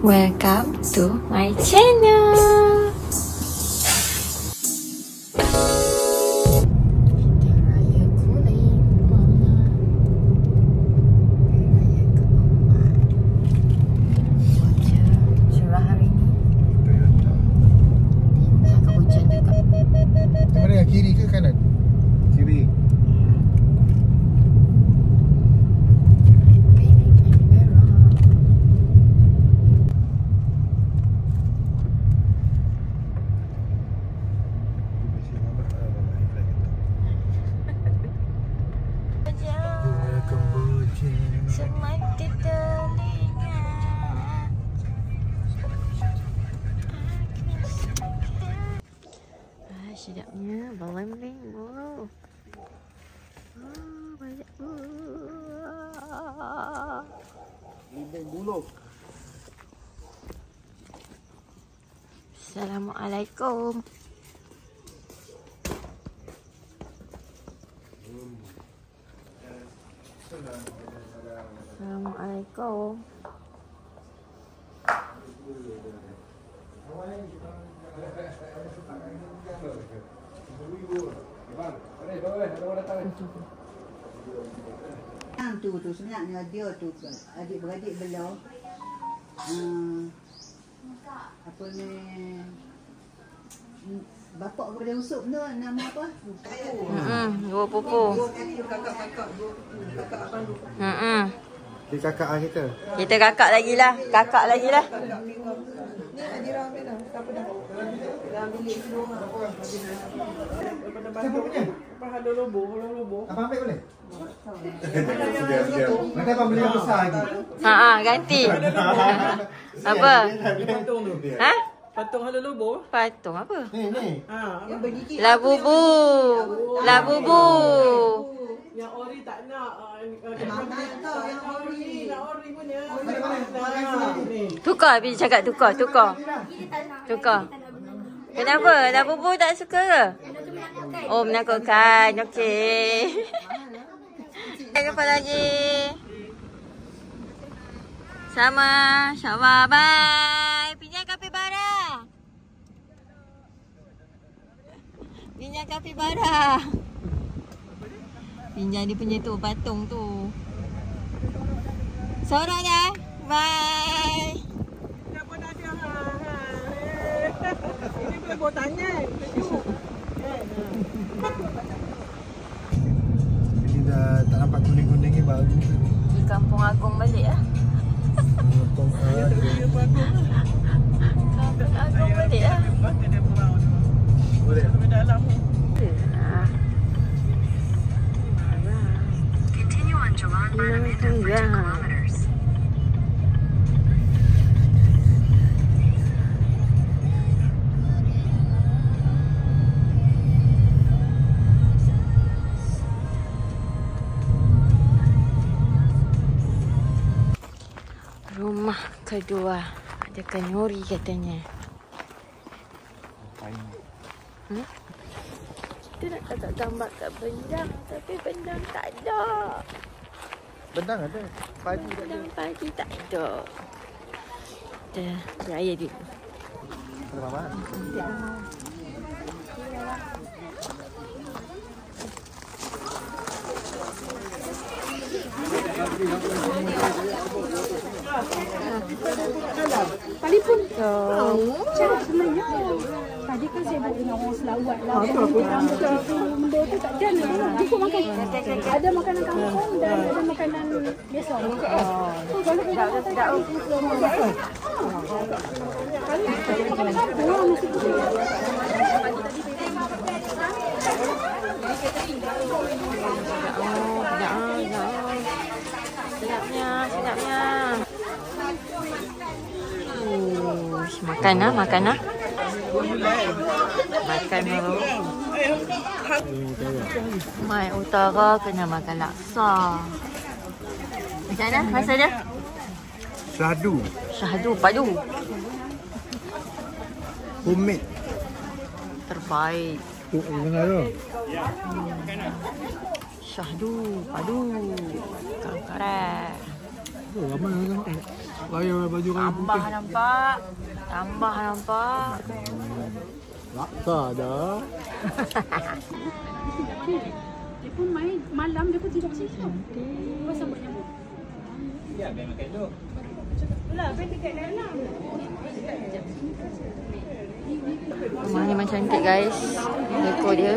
Welcome to my channel. Kiri ke kanan? Kiri. Semati telinga. Sedapnya bawang-bawang. Oh, banyak. Limau buluh. Assalamualaikum. Assalamualaikum. Tu sebenarnya dia tu adik-beradik belah. Apa ni? Bapak kepada Usop tu nama apa? Dua pupu. Kakak-kakak abang. Dia kakak kita. Kita kakak lagi lah. Kakak lagi lah. Ni Adira ambil dah. Siapa dah? Dah bilik semua. Siapa punya? Apa ada lobo? Apa ambil boleh? Nanti abang beli yang besar lagi. Ganti. Apa? Patung tu. Ha? Patung ada lobo. Patung apa? Ni. Yang bergigit. Labubu. Labubu. Yang ori tak nak. Yang ori. Nak ori punya. Ni. Tukar, Bi cakap tukar. Kenapa? Labubu tak suka ke? Oh, menakutkan. Okey. Jumpa lagi. Sama. InsyaAllah. Bye. Pinjam kapibara. Pinjam dia punya tu, patung tu. Sorang dah. Bye. Kenapa tak ada? Ini boleh bawa tangan. Ini dah tak nampak kuning-kuning ni baru. Di Kampung Agong balik lah. Kampung Kampung Agong balik lah. Boleh. Sampai dalam. Continue on Jalan Barnamenta for 2 kilometers. Rumah kedua. Ada kanyori katanya. Kita nak letak gambar kat bendang. Tapi bendang tak ada. Bendang ada. Padi tak ada. Bendang pagi tak ada. Kita beraya dulu. Mama. Palipun cara sebenarnya tadi kan saya buat dengan orang Selawat lah. Benda tu tak jalan lah. Cukup makan. Ada makanan kampung dan ada makanan biasa. Kalau kita sedap tu selama makan. Kalau makanan kampung mesti putih. Sedapnya. Makan lah. Makan dulu. Mai Utara kena makan laksa. Macam mana rasa dia? Syahdu padu. Homemade. Terbaik. Dengar tu. Syahdu padu. Kangkarat. Oh, ramai orang tak. Raya baju raya Tambah nampak. Tambah nampak. Laksa dah. Dia pun main malam, dia pun tidak siap. Pasal buat nyamuk. Ya, main makan dulu. Rumah ni memang cantik guys. Ekor dia.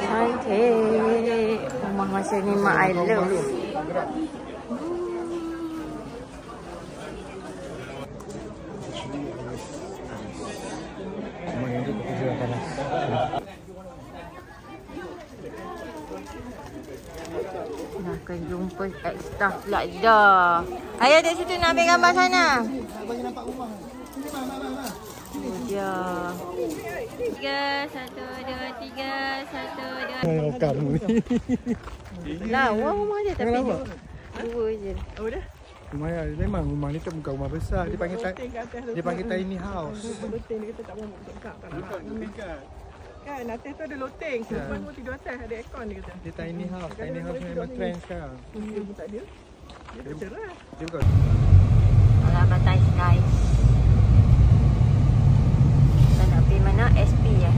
Cantik. Rumah macam ni mak I love. Rumah yang tu kerja panas. Dah akan jumpa extra pula dah. Ayah duduk situ nak ambil gambar sana. Bagi nampak rumah. Tu dia. 3, 1, 2, 3, 1, 2. Rekam ni. Lawa rumah dia tapi dua je. Oh dah. Rumah dia memang rumah ni tu bukan rumah besar. Dia panggil dia panggil tiny house. Loteng dia kata tak mau tak nak. Kan atas tu ada loteng. Semua mau tidur atas ada aircon dia kata. Dia tiny house. Tiny house memang trend sekarang. Dia pun tak ada. Dia cerah. Dia bukan. Alamat nice guys. Kita nak pergi mana? SP ya.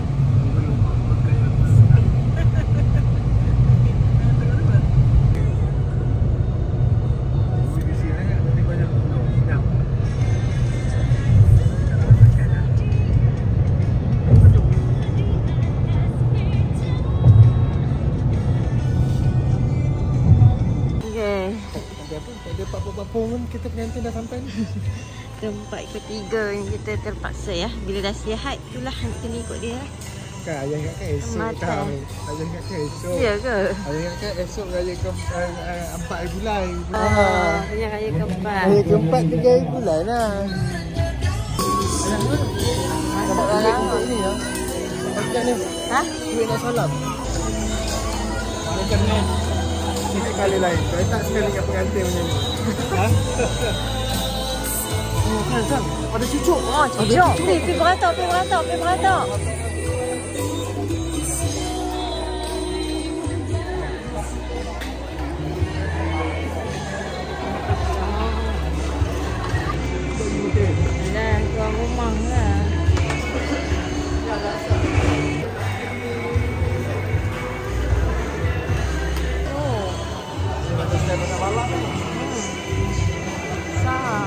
Pun kita pengantin dah sampai ni. Tempat ketiga yang kita terpaksa ya. Bila dah sihat itulah nak kena ikut dia. Kan ayah ingatkan esok Mata. kan. Ayah ingatkan esok. Ya ke? Ayah ingatkan esok raya ke 4 bulan. Yang raya keempat. Raya keempat 3 bulan lah. Masuk dalam. Ini ya. Macam ni. Ha? Duit nak salam. Macam ni. Ini kali lain. Saya tak sekali kat pengantin macam ni. Ha? Oh, kan. Ada cucuk. Oh, cucuk. Pergi beratok, pergi beratok, pergi beratok. Dah, tuan rumah lah. Sah.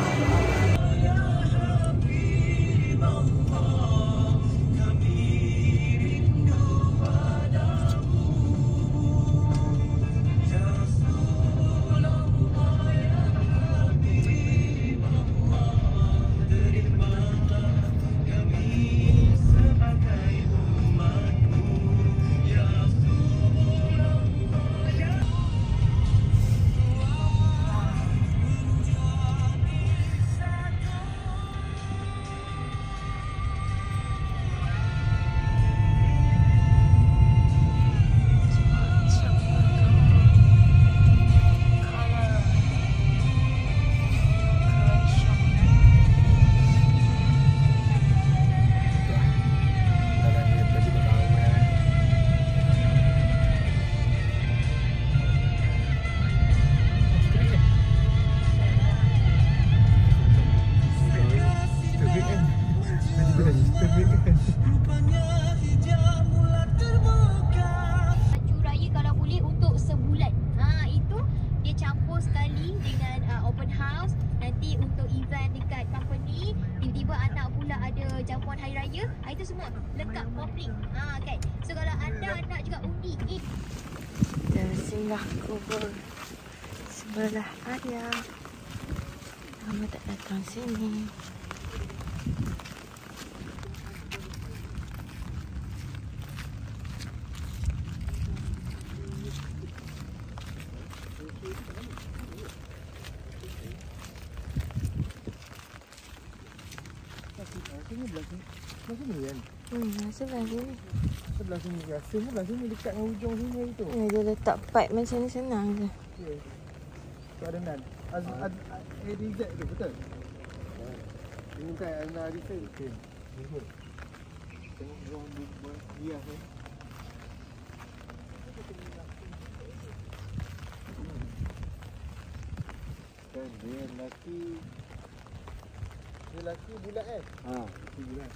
Baju raya kalau boleh untuk sebulan. Itu dia campur sekali dengan open house. Nanti untuk event dekat company, tiba-tiba anak pula ada jamuan hari raya. Itu semua lengkap komplit. Kan. So kalau anda nak juga undi Dan singgah kubur sebelah ayah. Lama tak datang sini. Sini belah sini. Belah sini kan? Sebelah sini. Sebelah sini rasa sebelah sini dekat dengan hujung sungai tu. Ya, dia letak pipe macam ni senang je. Ya. Tu ada nan. ADZ tu betul? Ini kan Ana Arifin. Okey. Betul. Tengok ruang bias ni. Dia lelaki bulat kan? Lelaki bulat.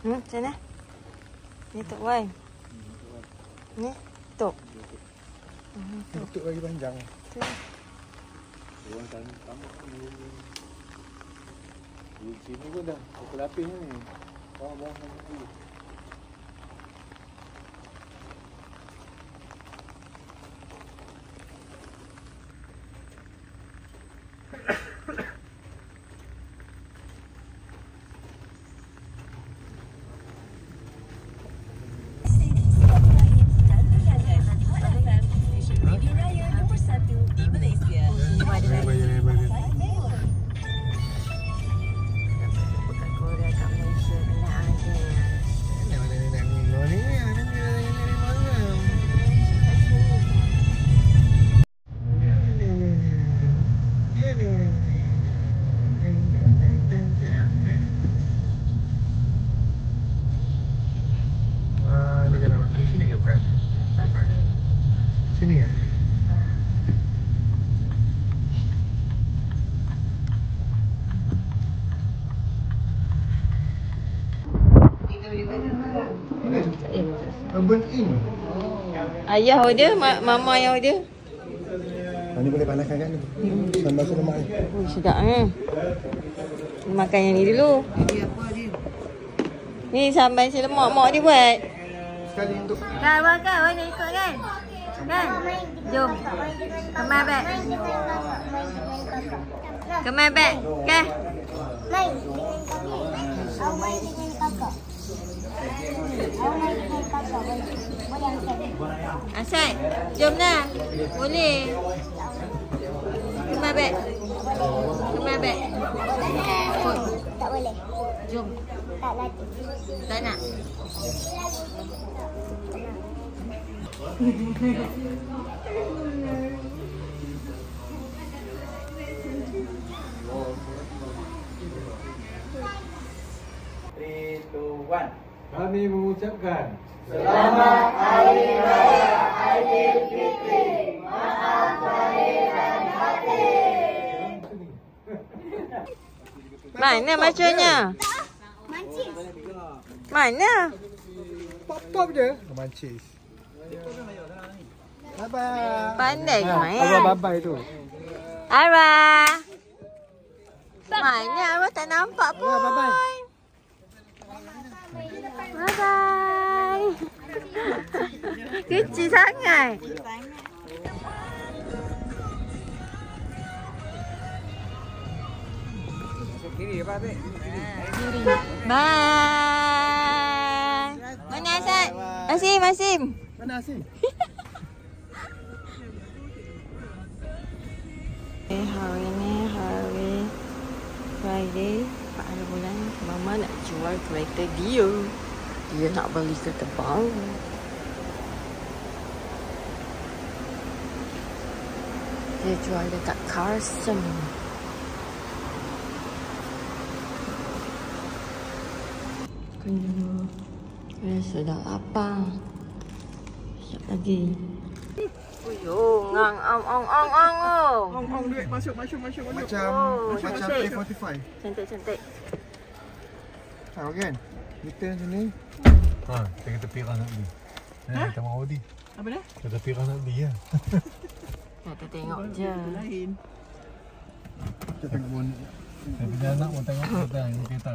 Macam mana? Ni Tok Wan. Ni Tok. Tutup lagi panjang. Orang tamak ni. Sini pun dah aku lapis ni. Bawah-bawah ni. Sini ya? Urban Inn. Ayah order, mama yang order. Ni boleh panaskan kan ni. Sambal lemak ni. Oh, sedap ni. Makan yang ni dulu. Ni sambal nasi lemak mak dia buat. Sekali untuk Kan makan, mana ikut kan? Kan? Jom. Kemai beg. Kemai beg. Kan? Main dengan kami. Awak main dengan kakak. Awak main dengan kakak. Boleh Asad. Asad, jom lah. Boleh. Kemai beg. Kemai beg. Tak boleh. Jom. Tak lagi. Tak nak. Kami mengucapkan Selamat Hari Raya Aidilfitri. Maaf lahir dan batin. Mana macamnya? Mancis. Mana? Pop-pop je. Mancis. Bye-bye. Pandai main. Abang bye-bye tu. Arwah. Mana Arwah tak nampak pun. Bye-bye. Bye-bye. Kecil sangat. Bye. Mana Asad? Asim. Mana Asim? Hari ni hari Friday 4 bulan. Mama nak jual kereta dia. Dia nak beli kereta baru. Dia jual dekat Carson. Kena sudah lapar. Sekejap lagi. Uyuh, ong. Ong duit masuk. Macam Oh, A45. Cantik. Tahu kan? Kita sini. kita tepi orang nak beli. Kita mahu Audi. Apa dah? Kita tepi orang nak beli lah. Kita tengok je. Lain. Kita tengok. Saya punya anak pun tengok kereta ni kereta.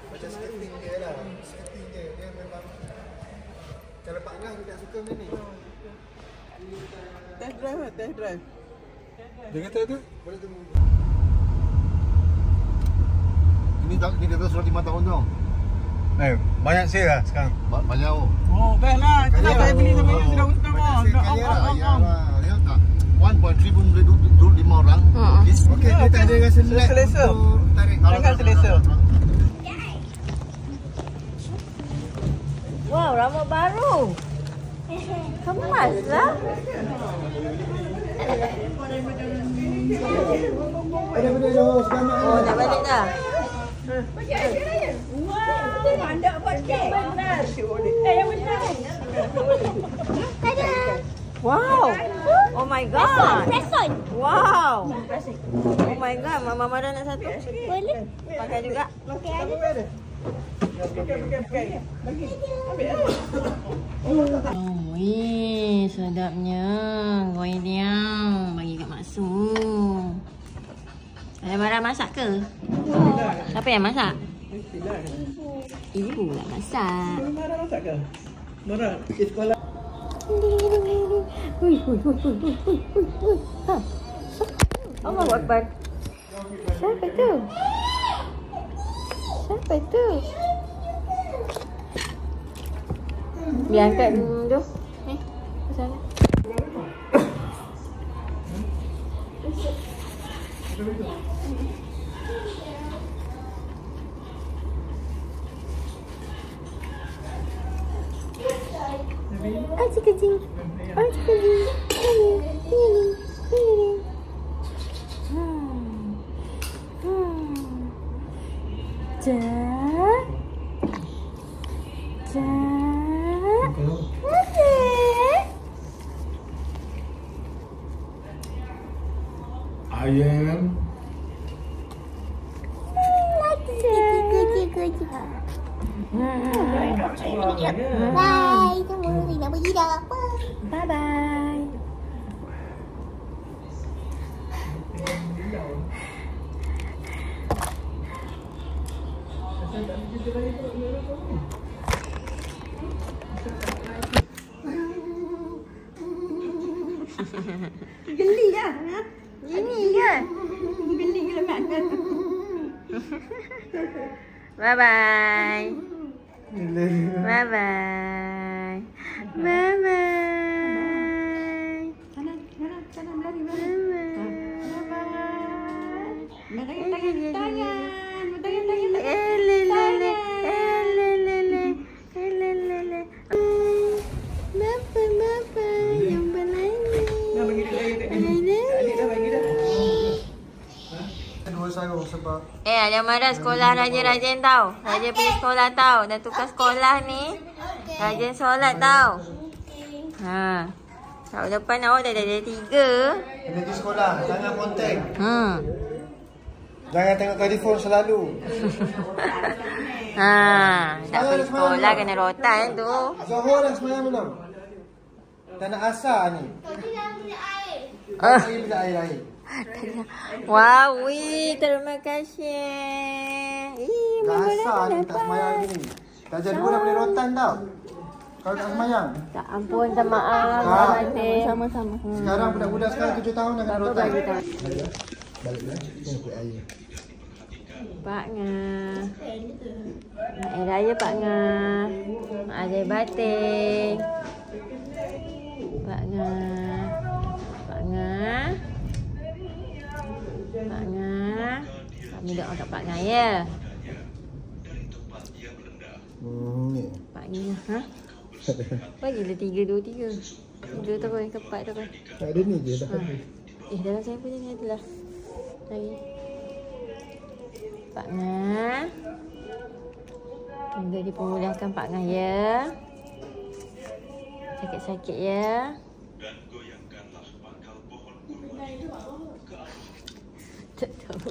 Macam skating dia lah. Skating dia memang. Kalau Pak Ngah tidak suka macam ni. Test drive. Dia kata tu boleh tunggu. Ni kata sudah 5 tahun tau. Banyak sale lah sekarang. Banyak oh. Oh, best lah. Itulah saya beli sama you sudah utang oh. Ya tak. 1.3 pun boleh duduk 5 orang. Okey, dia tak ada rasa lag. Selesa. Sangat selesa. Wow, rambut baru. Kemas lah. Oh, nak balik dah. Anda buat kek. Benar. Yang benar. Wow. Oh my god. Press on. Wow. Oh my god, Mama Mara nak satu. Boleh. Pakai juga. Okey, ada. Oh, weh, sedapnya. Goreng diam. Bagi kat Mak Su. Ada Mara masak ke? Siapa yang masak? Ibu lah masak. Marah masak ke? Marah pergi sekolah. Allahu Akbar. Siapa tu? Siapa tu? Biar angkat tu. Ni, ke sana. Asyik kecing. Asyik kecing. Ini. Ayam. Bye. Semua Rina pergi dah. Bye-bye. Geli lah. Ini ke? Geli ke makan. Bye-bye. Bye-bye. Bye-bye. Sana berlari. Ada Mara sekolah rajin-rajin tau. Rajin pergi sekolah tau. Dah tukar sekolah ni. Rajin solat tau. Ha. Tahun depan awak dah ada 3. Kena pergi sekolah, jangan kontak. Jangan tengok telefon selalu. Tak pergi sekolah kena rotan tu. Zohor dah semayang belum? Tak nak asar ni. Bila air. Wow, terima kasih. Dah asar ni tak semayang lagi ni. Dah jam 2 dah boleh rotan tau. Kalau tak semayang. Tak ampun, minta maaf. Sama-sama. Sekarang budak-budak sekarang 7 tahun dah kena rotan. Balik dah. Kita nak air. Pak Ngah. Air raya Pak Ngah. Mak Azai batik. Pak Ngah. Pak Ngah. Pak Ngah. Kami doa kat Pak Ngah ya. Pak Ngah. Ha? Bagilah 3, 2, 3. 3 terus ke 4 terus. Tak ada ni je dah. Dalam saya punya ni adalah. Lagi. Pak Ngah. Semoga dipermudahkan Pak Ngah ya. Sakit-sakit ya. Tak tahu.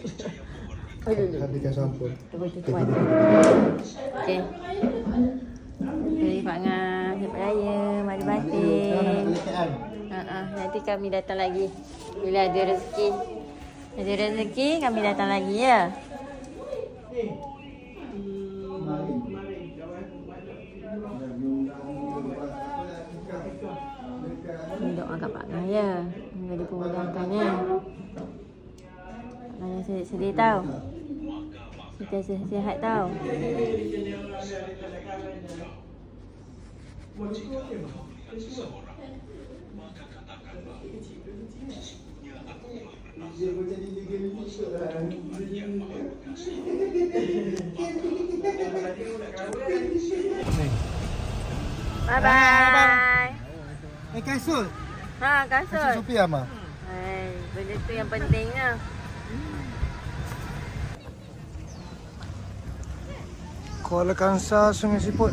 Habiskan sampul. Okey. Jadi Pak Ngah, selamat raya, mari batin. Nanti kami datang lagi bila ada rezeki. Ada rezeki kami datang lagi ya. Doa kat Pak Ngah ya. Semoga dipermudahkan ya. Pak Ngah sedih-sedih tau. Kita sihat tau. Bye bye. Kasut. Ha, kasut. Sophia mah. Hai, benda tu yang pentingnya. Kuala Kangsar, Sungai Siput.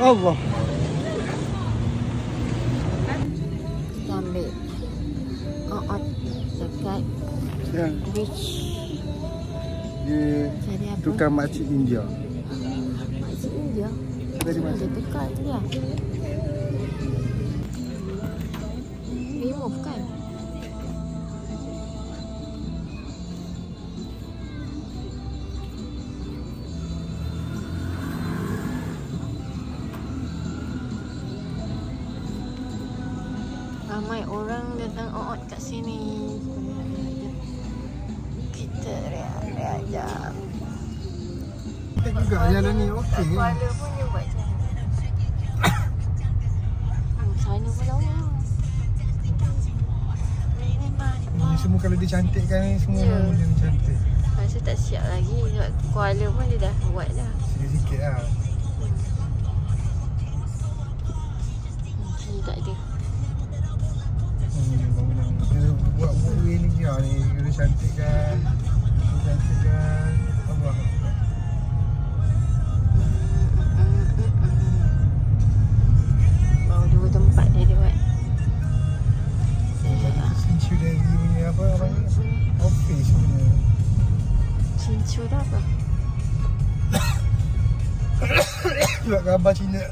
Allah. Kita ambil dekat beach. Dia Cari apa? tukang makcik India. Makcik India. Dari mana? Dia dekat dia. Remove kan? Ramai orang datang kat sini. Kita rehat-rehat jam. Kita juga jalan ni okey. Kuala pun dia buat macam sana pun lawa. Ini semua kalau dicantikkan ni semua benda ni cantik. Rasa tak siap lagi sebab Kuala pun dia dah buat dah. Sikit-sikit lah. Sini tak ada. Buat way ni dia ni kena cantikkan. Cantikkan apa? Baru 2 tempat dia buat. Cincu dari punya apa ni? Office punya. Cincu dah apa? Buat gambar Cina.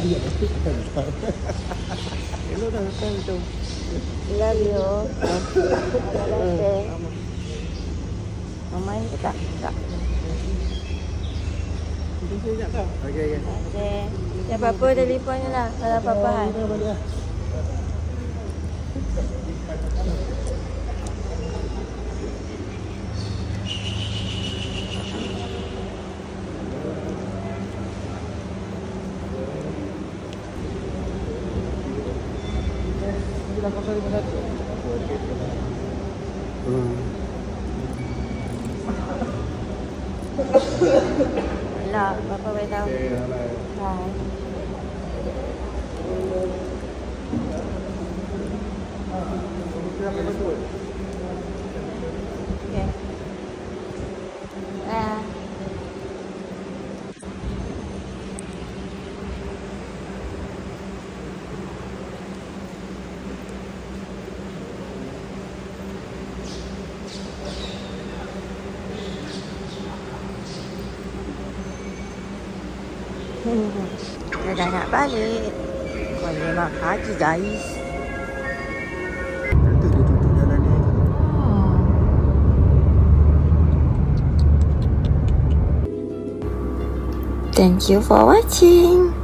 Ya, pasti akan besar. Hello dah datang tu. Love you. Mama ni tak. Tak. Okey. Okey. Yang apa-apa telefon je lah kalau apa-apa hal. Lah, Bapa boleh tahu. Hai. Okay. Kita dah nak balik. Boleh mak kaki guys. Nanti dia tutup jalan ni. Thank you for watching.